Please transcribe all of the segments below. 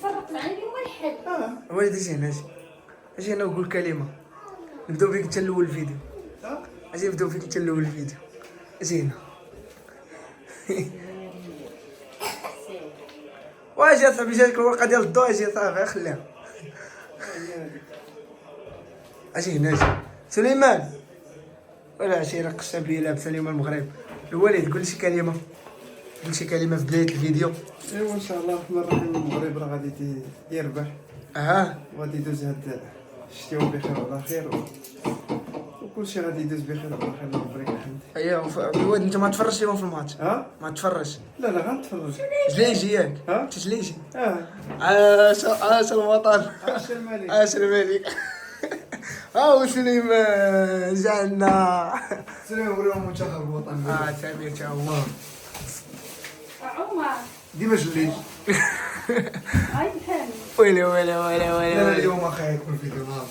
تفرقت معنا اليوم واحد. وليدي اجي هنا وقول كلمه. نبداو بك انت الاول الفيديو. اجي نبداو بك انت الاول الفيديو. اجي هنا. واجي اصاحبي جاتك الورقه ديال الضوء. اجي صافي خليها. اجي هنا اجي سليمان. ولا عشيره قشابيه لابسه اليوم المغرب. الوالد قول شي كلمه. قول شي كلمه في بدايه الفيديو. ايوا ان شاء الله الرحمن الرحيم المغرب راه غادي يربح. وغادي يدوز هاد الشتي بخير وعلى خير وكلشي غادي يدوز بخير وعلى خير. الله يبارك الحمد. ايوا الواد انت ما تفرجش اليوم في الماتش؟ ما تفرجش؟ لا غنتفرج. جليجي ياك؟ انت جليجي؟ عاش الوطن. عاش الملك. عاش الملك. هاو سليمان جانا. سليمان وريهم منتخب الوطن. سمير تا هو. عمر ديما جليج. هاي فهمي. ويلي لا اليوم اخي يكون فيديو ناض.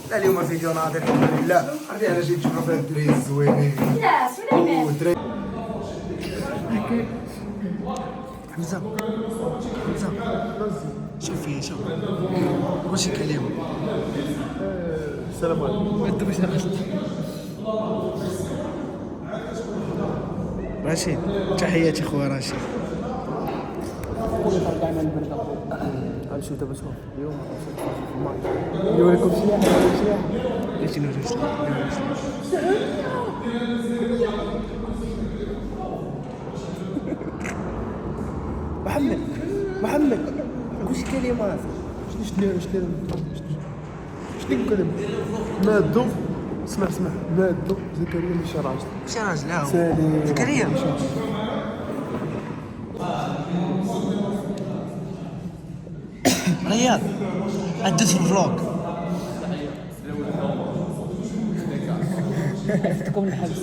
لا اليوم الفيديو ناضي الحمد لله. عرفتي انا جيت نشوف هاد الدراري الزوينين. لا سليمان. والدراري حمزه شوف فيا شوف. قول شي كلمه. السلام عليكم. انت باش رشيد. تحياتي خويا رشيد. غنمشيو دابا شوف اليوم نوريكم سلاح. ايش نوريك سلاح؟ محمد قول شي كلمات. شنو كلمة مادو. اسمع مادو زكريا ماشي راجل. ماشي راجل ها هو. سالي زكريا. رياض عدت في الفلوق. عندكم الحبس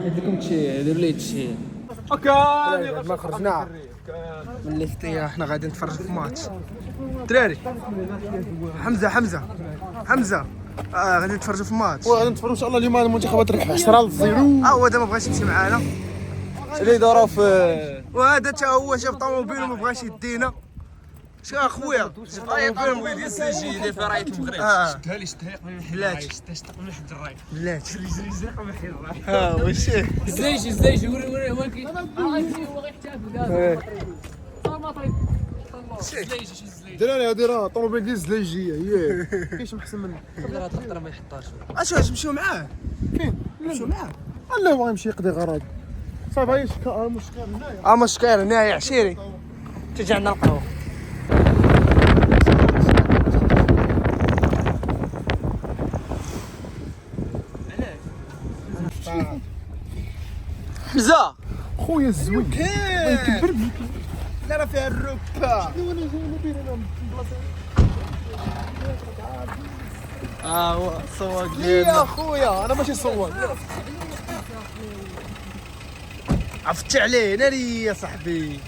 عندكم شي ديروا لي شي ما خرجنا من الافتتاح. احنا غادي نتفرج في الماتش. دراري حمزه غادي نتفرجوا في الماتش. وغادي نتفرجوا ان شاء الله اليوم المنتخب تربح 10-0. هو هذا ما بغاش يمشي معانا. اللي داروا في وهذا حتى هو شاف طوموبيل وما بغاش يدينا. شو اخويا شاف طوموبيل ديال السجي اللي في رايه المغرب شدها لي بلاتي شدها من حد الراي بلاتي الزرقاء من حد الراي واش الزيج وري هو كي هو غيحتفل كاع طماطم دراري هادي راه طوموبيل ديال الزلايجيه هي كاينش محسن منها. هاد الخطره ما يحطهاش. اش نمشيو معاه؟ كاين نمشيو معاه. لا بغا يمشي يقضي غرض صافي. هاي المشكل هنايا. مشكير هنايا عشيري تجي عندنا القهوه. حمزه خويا الزوين يكبر بك. لا راه فيها الركبه. هو السواق يا خويا انا ماشي سواق. عرفتي عليه ناري يا صاحبي.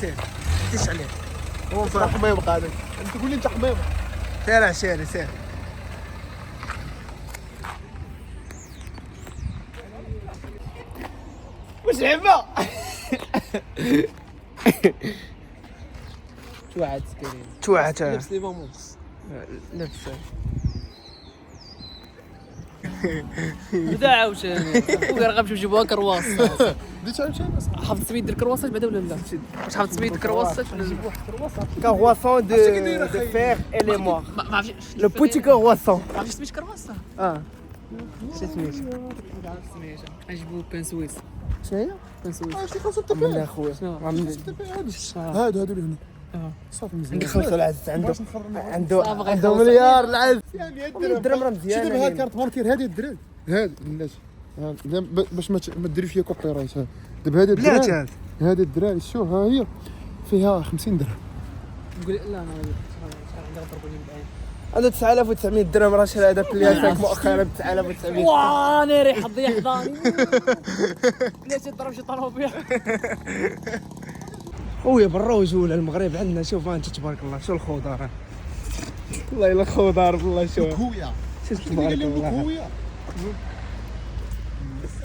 سير تيش عليه. هو انت حميم قاعد انت تقول لي انت حميم. سير عشيري سير. واش لعبه توعد سكرين توعت لبس لي فاموس لبس. بدا عاوتاني خويا راه غنمشيو نجيبوها كرواس. بديت عاوتاني حافظ سميت ديال الكرواسات بعدا ولا لا؟ واش حافظ سميت الكرواسات ولا لا؟ كرواسون دو فير اليموار. ما عرفتش لو بوتي كرواسون. ما عرفتش سميت كرواسه. شنو سميتو؟ سميتها نجيبو بان سويس. شنو هي؟ بان سويس شي خاصو من اخويا هادو اللي هنا صافي مزيان. عندك خلصو العز عنده مليار العز. الدرهم راه مزيان. شي دابا هاد كارت بانكير هادي الدراري هادي بلاتي باش ما ديروش فيها كوبي رايت. دابا هادي الدراري بلاتي هادي الدراري شوف ها هي فيها 50 درهم. نقول لا انا عندي غنضربوني بالعين. عنده 9900 درهم راه شرا هذا بلياتك مؤخرا ب 9900. واني ريح ضيع حضاني. بلاتي ضرب شي طروبيل. خويا بالروج ولا المغرب عندنا. شوف انت تبارك الله شو الخضار. والله الا الخضار والله شوف خويا شوف تبارك الله. خويا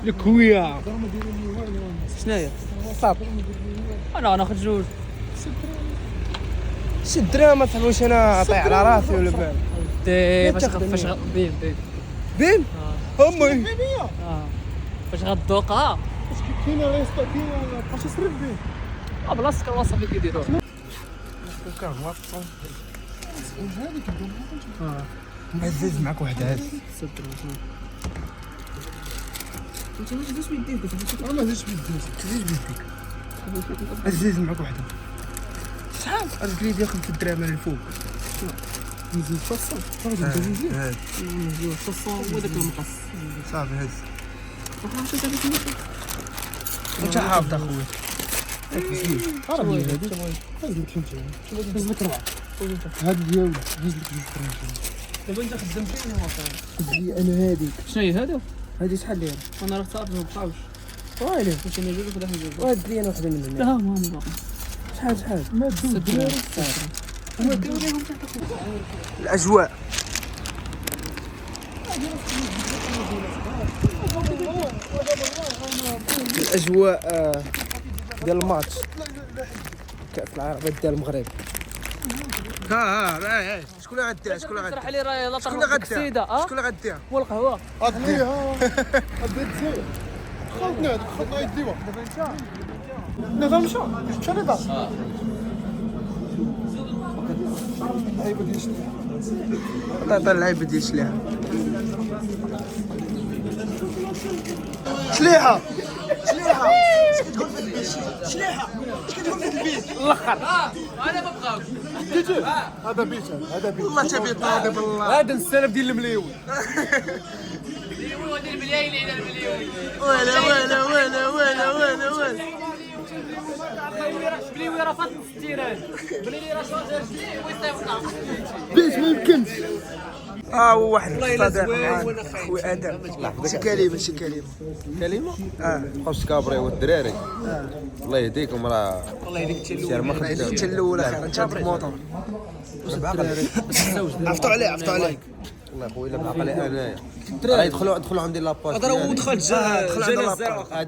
الكويه شناهي؟ صاب انا ناخذ جوج. شي الدراهم صاحبي انا طيح على راسي ولا بال فاش بين بين امي فاش غدوقها كاين ريسطو كاين بقاش يصرف به. بلاصتك الوصف اللي كيديروه. عزيز معك واحد عاد انا هزش بيديك عزيز معك واحد شحال قالت لي ديال 5 دراهم الفوق نزيد فصل راجل هاد هو داك المقص. صافي هز انت حافظ اخويا هاد ديالو هز لك دابا انت خدمتي انا هادي شنو هي هذا؟ هادي شحال ليها انا راه صافي ما بقاوش. ويلي واش انا جوج ولا حنا جوج؟ وهاد لي انا وحده من لا هنا ما باقي. شحال ما دوز الاجواء الاجواء ديال الماتش كاس العرب ديال المغرب ها شكون اللي غديها شكون اللي صراحه غديها لي راه لا شكون اللي طرق غديها السيده شكون اللي غديها والقهوه. اديها اديت خلطنا هذيك خلطنا يديوها دابا مشى مشى لي دار عيب ديال عطيها اللعيبه ديال شليحه انا ما بقاوش. هذا بيت هذا بيت والله تبيت ناضي بالله هذا السلف ديال المليون ديال المليون الى المليون. ولا بلي راه فات التيران بلي راه شاطر جديد ويصيفطها. بيت ما يمكنش هو واحد الصديق معانا خويا ادم شي كلمه كلمه اه بقاوش تكابريو الدراري الله يهديكم راه الله يهديك انت سير ما الاول خدام انت الاول اخيرا انت عندك الموطور عرفتوا عليه والله خويا الا بعقلي انايا راه يدخلوا عندي لاباج هضره ودخل جنازه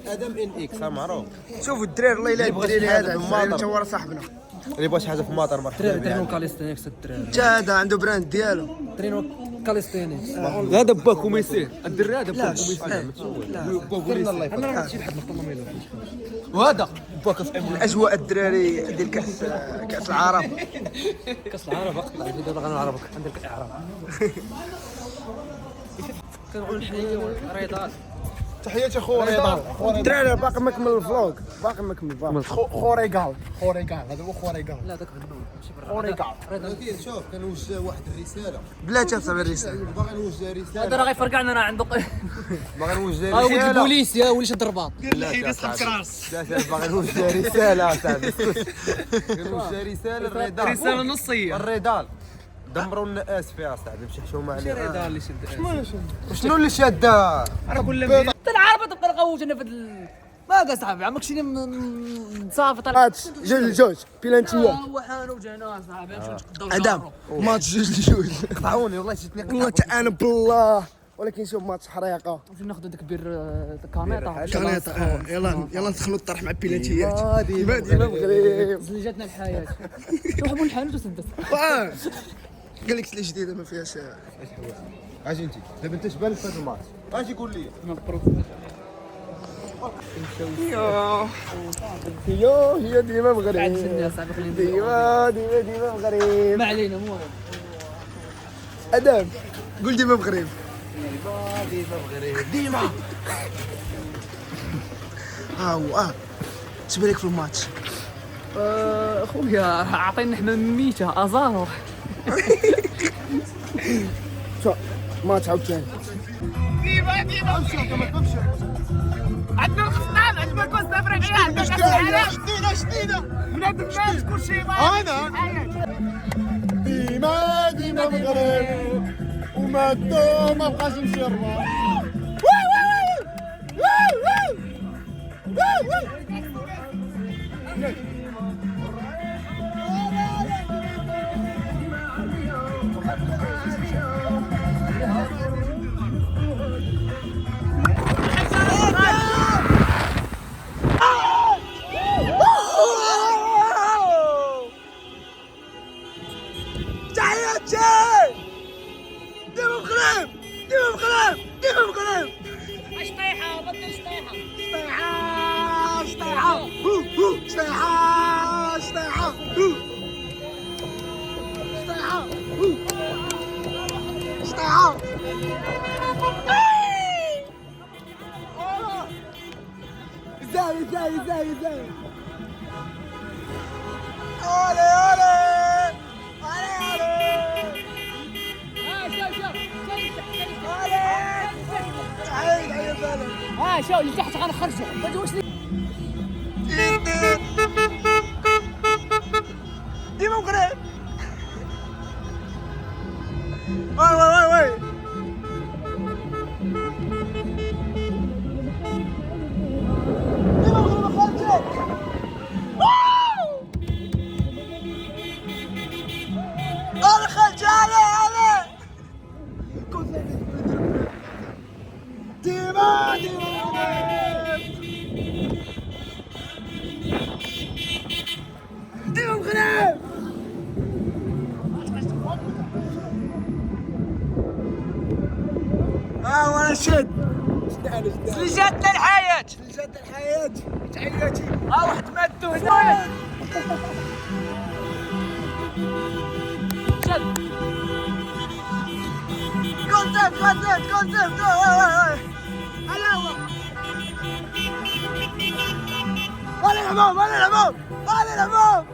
ادم ان اكس معروف شوفوا الدراري الله يلا الدراري هذا انت هو راه صاحبنا اللي بغى شي حاجه في المطار مرحبا ترينو به كاليستينكس الدراري. انت هذا عنده براند ديالو ترينو كاليستينكس. هذا باكم يسير الدري هذا باكم يسير لا انا راه نمشي لحد نقطه ما يلوحش وهذا باك في الاجواء الدراري ديال كاس العرب كاس العرب اقطع دابا غنعرفك عندك الاعراب. كنقول الحقيقه رضا. تحياتي خو رضا الدراري باقي ما كمل الفلوق باقي ما كمل خو ريغال هذا هو خو ريغال لا داك غنوج ماشي برا. خو ريغال ولكن شوف كنوجه واحد الرساله بلاتي تصاوب الرساله باغي نوجه هذا رساله راه غيفرقعنا راه عنده باغي نوجه ولد رساله البوليس يا وليد شد الرباط. باغي نوجه رساله صاحبي نوجه رساله الرضا رساله نصيه الرضال دمروا الناس فيها صاحبي مشي حشومه عليها الرضا اللي شد شنو اللي شاده راه كل مدينه العربه تبقى نغوت انا في ما قاس صاحبي عمرك شي صافي طلع ماتش جوج بلانتيات هو حانو وجانا صاحبي نمشيو نتقداو ادم ماتش جوج قطعوني والله جيتني والله تعانى بالله ولكن شوف ماتش حريقه نمشيو ناخذ داك بير كانيطا. كانت يلا ندخلوا الطرح مع البلانتيات ديما مغرب زلجاتنا الحياه. توحبوا الحانوت وسدت. قال لك سلي جديده ما فيهاش اجي انت دابا انت شبان في هذا الماتش اجي قول لي هي ديما قاعد مغرب نسني صاحبي خلينا ديما مغرب ما علينا مو ادم قول ديما مغرب ديما ها هو اش بالك في الماتش خويا عطينا حمام ميته ازارو. شوف ماتش عاوتاني عندنا الخصنان عندنا كوس افريقيا عندنا كاس العالم شديده بنادم الناس كلشي ديما مغرب وما ما بقاش نمشي الرباط غنخرجوا هادي واش ديما مغرب. وي انا خرج علي ديما مغرب. وانا شد سلجات الحياة تحياتي. واحد ماتو هنا شد كونسيبت هلا هو انا العموم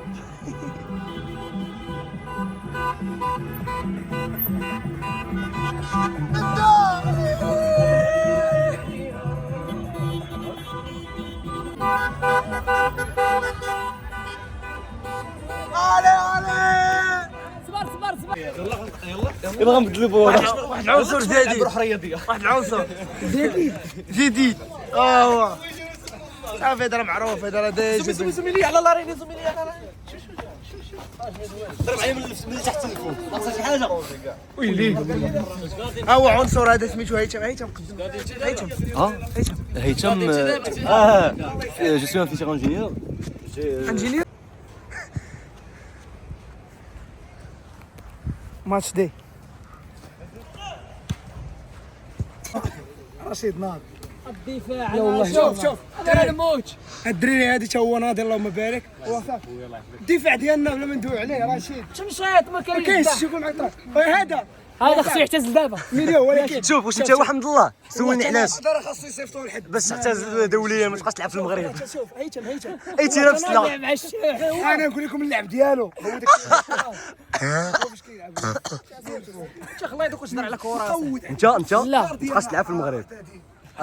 يبغى نبدلوا بوضع واحد العنصر جديد، روح رياضيه. واحد العنصر جديد. هو صافي هذا معروف، هذا دايج. زميلي على الله راني زميلي على الله. ضرب عليه من تحت الفوق ما خصك شي حاجه. ويلي ها هو عنصر هذا سميتو هيثم. هيثم جو سوي ان فيتير انجينيور. انجينير ماتش دي رشيد ناض الدفاع. يا والله شوف انا نموت. الدريري هذه تا هو ناضي اللهم بارك. الدفاع ديالنا بلا ما ندوي عليه رشيد تمشيط ما كاينش كاينش. شي يكون عطرك. هذا خصو يعتزل دابا. مليون ولكن شوف واش انت حمد الله سولني علاش هذا راه خاصو يصيفطوه لحد باش تعتزل دوليا ما تبقاش تلعب في المغرب. شوف هيثم اي تيرا بس لا مع الشيخ. انا نقول لكم اللعب ديالو هو داك فاش كيلعب شيخ الله يدوك واش دار على كره. انت ما تبقاش تلعب في المغرب.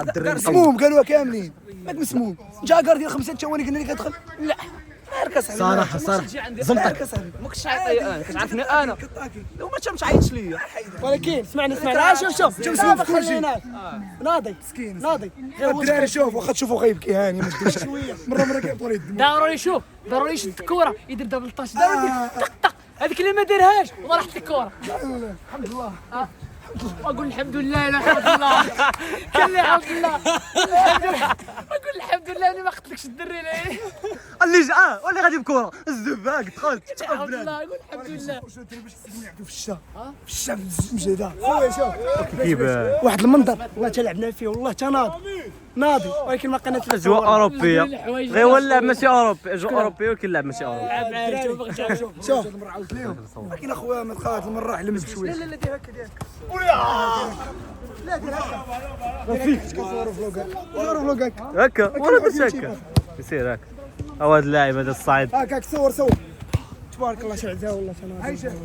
الدري مسموم قالوها كاملين ماك مسموم. جاكر ديال 5 ثواني قلنا لك ادخل. لا اركس صراحه زمطك ما كنتش عايط انا كتعرفني انا لو ما تعيطش ليا. ولكن اسمعني شوف دابا في كل شيء. خلينا ناضي مسكين ناضي. الدراري شوف واخا تشوفوا غيبكي هاني ما تديرش شويه مره كيعطوا ليه الدموع. ضروري يشد الكره يدير دابا الطاش ضروري يدير طق طق. هذيك اللي ما دارهاش والله راحت الكره. الحمد لله اقول الحمد لله لا الحمد لله كان لي الحمد لله اقول الحمد لله اني ما قتلكش الدري ليه. اللي جا ولا غادي بكره الزباق دخل الحمد لله اقول الحمد لله. باش نلعبوا في الشتا في الشتا في الزمجده خويا شوف كيف واحد المنظر والله تا لعبنا فيه والله تا ناضي ولكن ما لقيناش اجواء اوروبيه غير هو اللعب ماشي اوروبي اجواء اوروبيه ولكن اللعب ماشي اوروبي. شوف عاودت لهم ولكن اخويا ما تقاعد المره علمت بشويه. لا دير هكا دير هكا فيك كتصوروا فلوقك هكا ولا بس هكا يصير هكا. هو هذا اللاعب هذا الصعيد هكاك صور تبارك الله شعزه والله تناضي. السلام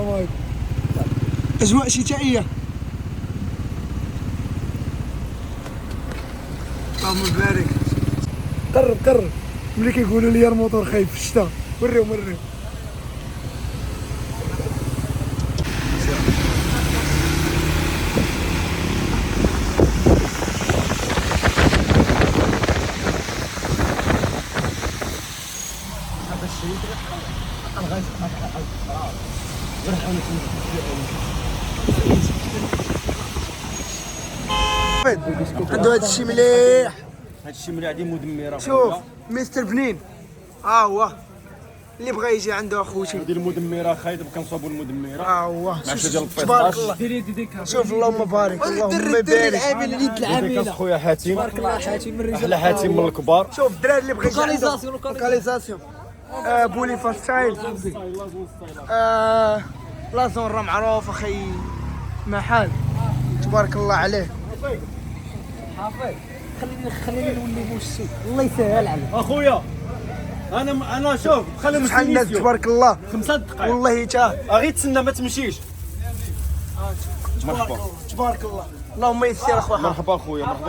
عليكم. اجواء شتائيه اللهم بارك. قرب ملي كيقولوا لي الموتور خايب في الشتاء وريهم عنده هذا الشيء مليح. هذا الشيء ملي غادي مدمره. شوف مستر بنين هو اللي بغى يجي عنده اخوتي. هذه المدمره خايب كنصاوبوا المدمره هو مع شي ديال تبارك الفيصل. الله. ديري ديديكا شوف اللهم بارك اللهم بارك. ديكاس خويا حاتم، تبارك الله حاتم من احلى حاتم من الكبار. شوف الدراري اللي بغى يجي عنده لوكاليزاسيون لوكاليزاسيون بولي فاستايل. لا زون راه معروف اخي محل تبارك الله عليه. حافظ خليني نولي موسي الله يسهل عليك اخويا انا شوف خلينا شحال الناس نسيو تبارك الله 5 دقائق والله تا غير تسنى ما تمشيش. تبارك الله اللهم يسر اخويا. مرحبا اخويا، مرحبا